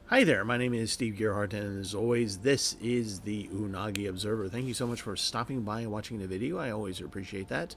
Hi there, my name is Steve Gerhardt, and as always, this is the Unagi Observer. Thank you so much for stopping by and watching the video. I always appreciate that.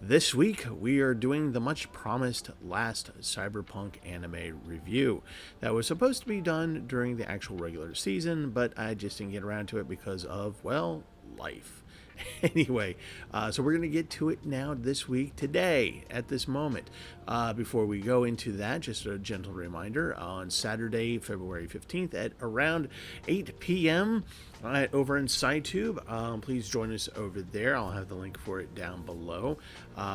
This week, we are doing the much promised last cyberpunk anime review that was supposed to be done during the actual regular season, but I just didn't get around to it because of, well, life. Anyway, so we're going to get to it now this week, today, at this moment. Before we go into that, just a gentle reminder, on Saturday, February 15th at around 8 p.m. Over in SciTube, please join us over there. I'll have the link for it down below.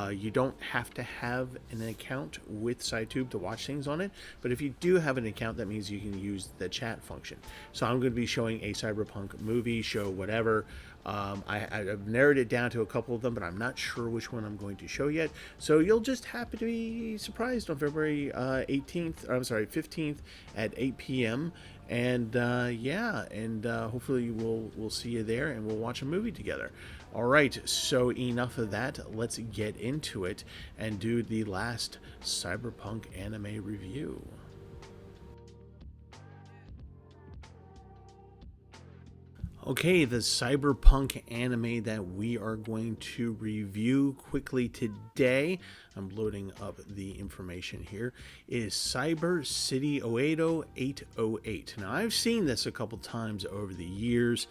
You don't have to have an account with SciTube to watch things on it, but if you do have an account, that means you can use the chat function. So I'm going to be showing a cyberpunk movie, show, whatever. I've narrowed it down to a couple of them, but I'm not sure which one I'm going to show yet. So you'll just happen to be surprised on February 15th at 8 p.m. And hopefully we'll see you there and we'll watch a movie together. All right, so enough of that. Let's get into it and do the last cyberpunk anime review. Okay, the cyberpunk anime that we are going to review quickly today, I'm loading up the information here, is Cyber City Oedo 808. Now, I've seen this a couple times over the years.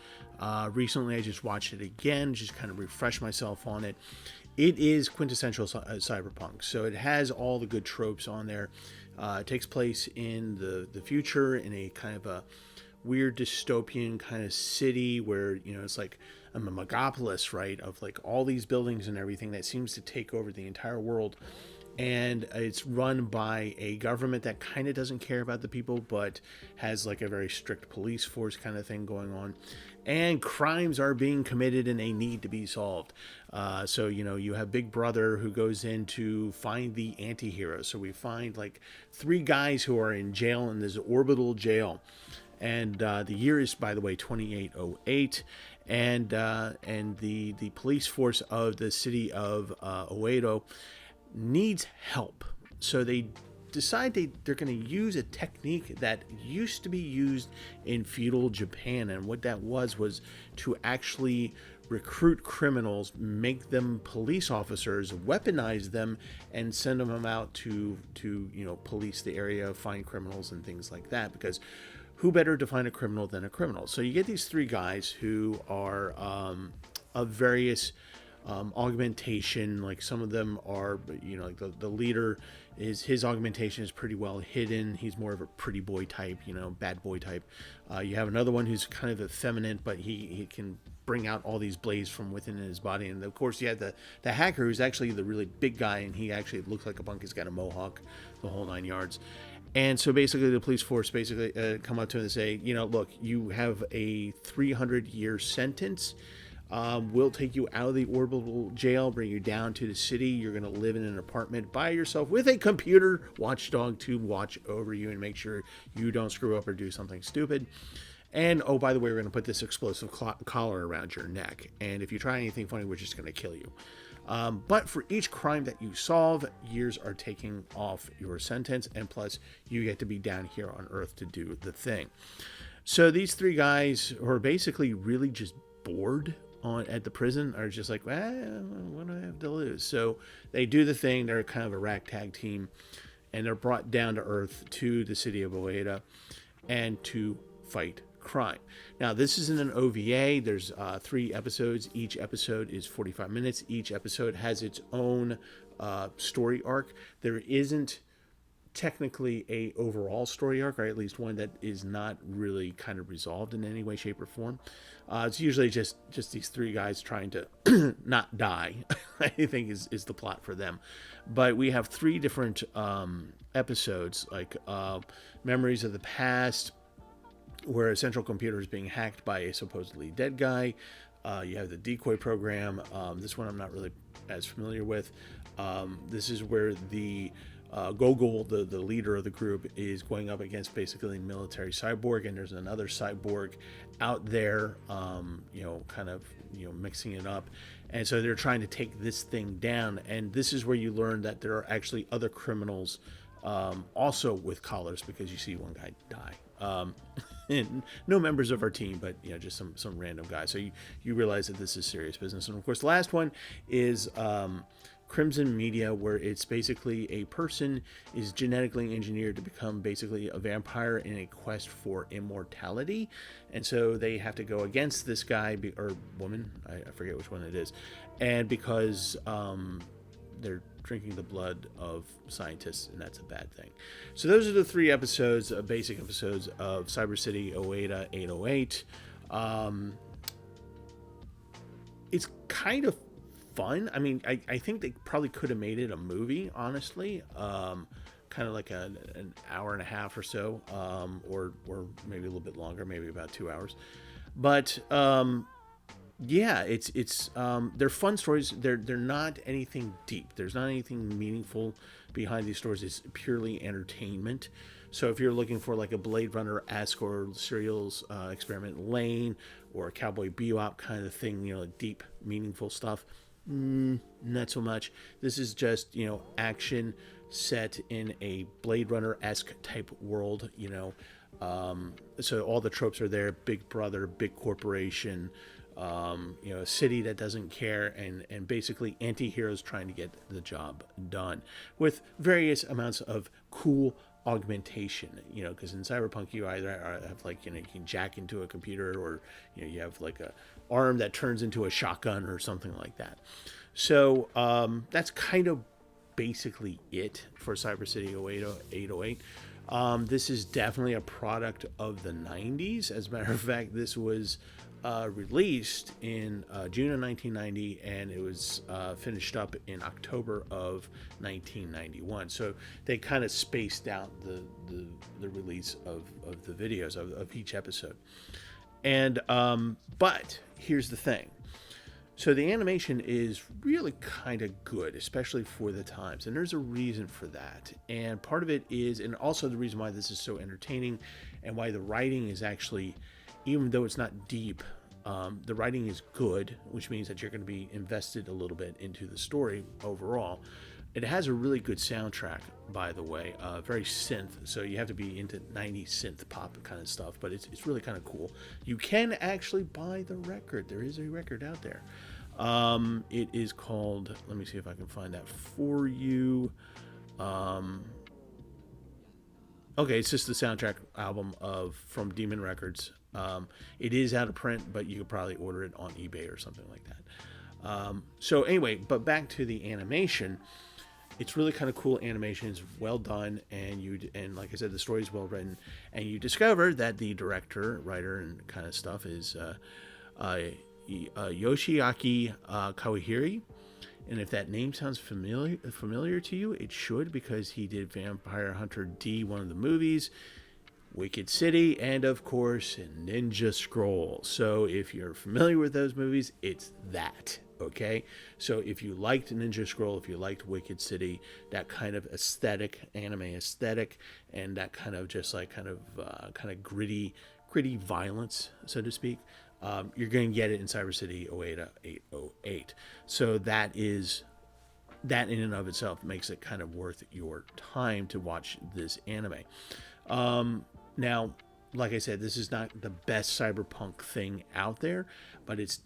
Recently, I just watched it again, just kind of refresh myself on it. It is quintessential cyberpunk, so it has all the good tropes on there. It takes place in the future in a kind of a weird dystopian kind of city where, it's like a megapolis, right, of like all these buildings and everything that seems to take over the entire world. And it's run by a government that kind of doesn't care about the people, but has like a very strict police force kind of thing going on. And crimes are being committed and they need to be solved. So you have Big Brother who goes in to find the anti-hero. So we find like three guys who are in jail in this orbital jail. And the year is, by the way, 2808, and the police force of the city of Oedo needs help. So they decide they're going to use a technique that used to be used in feudal Japan, and what that was to actually recruit criminals, make them police officers, weaponize them, and send them out to police the area, find criminals and things like that, because who better to find a criminal than a criminal? So you get these three guys who are of various augmentation. Like some of them are, like the leader his augmentation is pretty well hidden. He's more of a pretty boy type, bad boy type. You have another one who's kind of effeminate, but he can bring out all these blades from within his body. And of course you have the hacker, who's actually the really big guy, and he actually looks like a punk. He's got a mohawk, the whole 9 yards. And so basically the police force come up to him and say, look, you have a 300-year sentence. We'll take you out of the orbital jail, bring you down to the city. You're going to live in an apartment by yourself with a computer watchdog to watch over you and make sure you don't screw up or do something stupid. And, oh, by the way, we're going to put this explosive collar around your neck. And if you try anything funny, we're just going to kill you. But for each crime that you solve, years are taking off your sentence, and plus you get to be down here on Earth to do the thing. So these three guys who are basically really just bored at the prison are just like, well, what do I have to lose? So they do the thing. They're kind of a ragtag team, and they're brought down to Earth to the city of Oedo and to fight crime. Now, this isn't an OVA. There's 3 episodes. Each episode is 45 minutes. Each episode has its own story arc. There isn't technically a overall story arc, or at least one that is not really kind of resolved in any way, shape, or form. It's usually just these three guys trying to not die, I think is the plot for them. But we have 3 different episodes, like Memories of the Past, where a central computer is being hacked by a supposedly dead guy. You have the decoy program. This one I'm not really as familiar with. This is where the Gogol, the leader of the group, is going up against basically military cyborg, and there's another cyborg out there, mixing it up. And so they're trying to take this thing down. And this is where you learn that there are actually other criminals also with collars, because you see one guy die And no members of our team, but just some random guy. So you realize that this is serious business. And of course, the last one is Crimson Media, where it's basically a person is genetically engineered to become basically a vampire in a quest for immortality, and so they have to go against this guy or woman, I forget which one it is, and because they're drinking the blood of scientists, and that's a bad thing. So those are the 3 episodes, basic episodes of Cyber City Oedo 808. It's kind of fun. I mean, I think they probably could have made it a movie, honestly. Kind of like an hour and a half or so, or maybe a little bit longer, maybe about 2 hours. But yeah, it's they're fun stories. They're not anything deep. There's not anything meaningful behind these stories. It's purely entertainment. So if you're looking for like a Blade Runner-esque or Serial's Experiment Lane or a Cowboy Bebop kind of thing, deep, meaningful stuff, not so much. This is just action set in a Blade Runner-esque type world. So all the tropes are there: Big Brother, big corporation. A city that doesn't care, and basically anti-heroes trying to get the job done with various amounts of cool augmentation, because in cyberpunk you either have you can jack into a computer, or you have like a arm that turns into a shotgun or something like that. So that's kind of basically it for Cyber City Oedo 808. This is definitely a product of the 90s. As a matter of fact, this was released in June of 1990, and it was finished up in October of 1991. So they kind of spaced out the release of the videos of each episode. And but here's the thing. So the animation is really kind of good, especially for the times, and there's a reason for that. And part of it is, and also the reason why this is so entertaining, and why the writing is actually, even though it's not deep, the writing is good, which means that you're going to be invested a little bit into the story overall. It has a really good soundtrack, by the way, very synth, so you have to be into 90s synth pop kind of stuff, but it's really kind of cool. You can actually buy the record. There is a record out there. It is called, let me see if I can find that for you. Okay, it's just the soundtrack album from Demon Records. It is out of print, but you could probably order it on eBay or something like that. So anyway, but back to the animation. It's really kind of cool animation. It's well done, and like I said, the story is well written. And you discover that the director, writer, and kind of stuff is Yoshiaki Kawahiri. And if that name sounds familiar to you, it should, because he did Vampire Hunter D, one of the movies, Wicked City, and of course Ninja Scroll. So if you're familiar with those movies, it's that. Okay, so if you liked Ninja Scroll, if you liked Wicked City, that kind of aesthetic, anime aesthetic, and that kind of just like kind of gritty violence, so to speak, you're going to get it in Cyber City Oedo 808. So that in and of itself makes it kind of worth your time to watch this anime. Now, like I said, this is not the best cyberpunk thing out there, but it's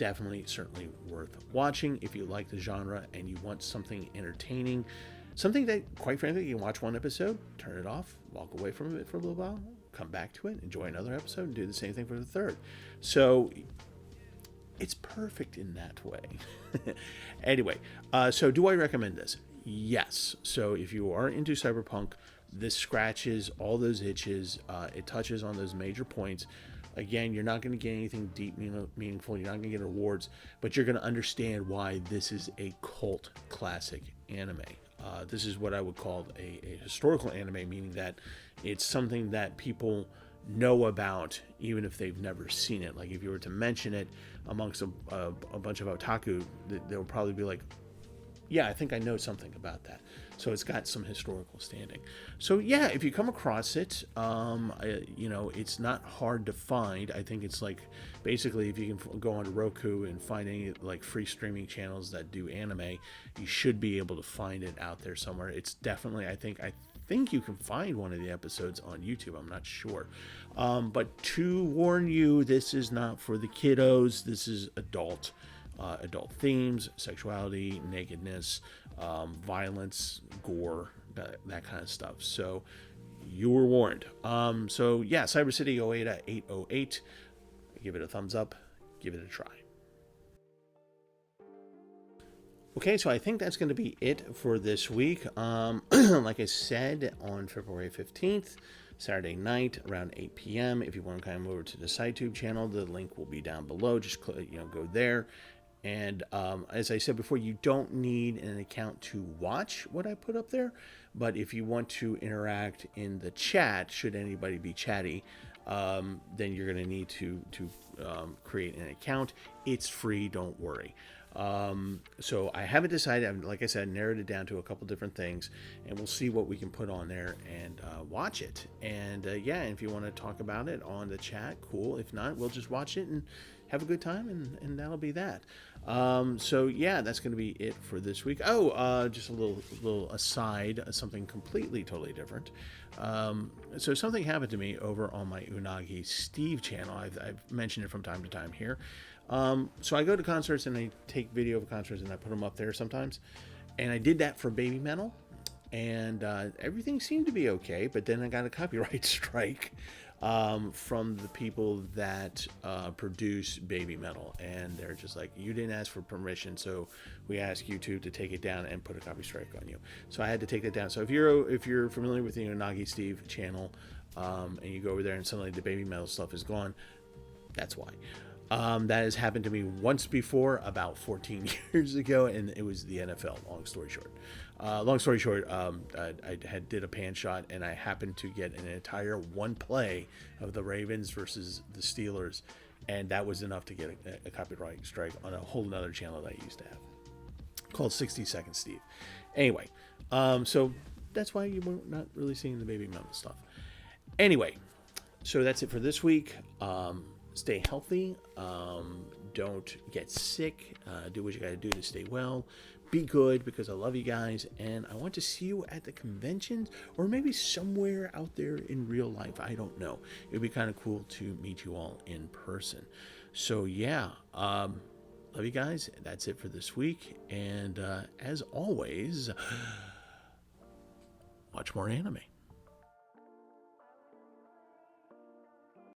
certainly worth watching if you like the genre and you want something entertaining, something that, quite frankly, you can watch one episode, turn it off, walk away from it for a little while, come back to it, enjoy another episode, and do the same thing for the third. So it's perfect in that way. Anyway, so do I recommend this? Yes. So if you are into cyberpunk, this scratches all those itches. It touches on those major points. Again, you're not going to get anything deep, meaningful. You're not going to get awards, but you're going to understand why this is a cult classic anime. This is what I would call a historical anime, meaning that it's something that people know about, even if they've never seen it. Like if you were to mention it amongst a bunch of otaku, they'll probably be like, yeah, I think I know something about that. So it's got some historical standing. So yeah, if you come across it, it's not hard to find. I think it's like, basically, if you can go on Roku and find any like free streaming channels that do anime, you should be able to find it out there somewhere. It's definitely, I think you can find one of the episodes on YouTube. I'm not sure. But to warn you, this is not for the kiddos. This is adult themes, sexuality, nakedness, violence, gore, that kind of stuff. So you were warned. So yeah, Cyber City Oedo 808. Give it a thumbs up. Give it a try. Okay, so I think that's going to be it for this week. Like I said, on February 15th, Saturday night around 8 p.m. If you want to come over to the SciTube channel, the link will be down below. Just go there. And as I said before, you don't need an account to watch what I put up there. But if you want to interact in the chat, should anybody be chatty, then you're going to need to create an account. It's free, don't worry. So I haven't decided. Like I said, narrowed it down to a couple different things, and we'll see what we can put on there and watch it. And yeah, if you want to talk about it on the chat, cool. If not, we'll just watch it and have a good time, and that'll be that. So yeah, that's going to be it for this week. Oh, just a little aside, something completely totally different. So something happened to me over on my Unagi Steve channel. I've mentioned it from time to time here. So I go to concerts and I take video of concerts and I put them up there sometimes. And I did that for Baby Metal, and everything seemed to be okay. But then I got a copyright strike from the people that produce Baby Metal, and they're just like, you didn't ask for permission, so we ask YouTube to take it down and put a copy strike on you. So I had to take that down. So if you're familiar with the Unagi Steve channel, and you go over there and suddenly the Baby Metal stuff is gone, that's why. That has happened to me once before, about 14 years ago, and it was the NFL. Long story short, I did a pan shot, and I happened to get an entire one play of the Ravens versus the Steelers, and that was enough to get a copyright strike on a whole nother channel that I used to have called 60 Second Steve. Anyway, so that's why you were not really seeing the Baby Metal stuff. Anyway, so that's it for this week. Stay healthy. Don't get sick. Do what you got to do to stay well. Be good, because I love you guys, and I want to see you at the conventions or maybe somewhere out there in real life. I don't know. It'd be kind of cool to meet you all in person. So yeah, love you guys. That's it for this week, and as always, watch more anime.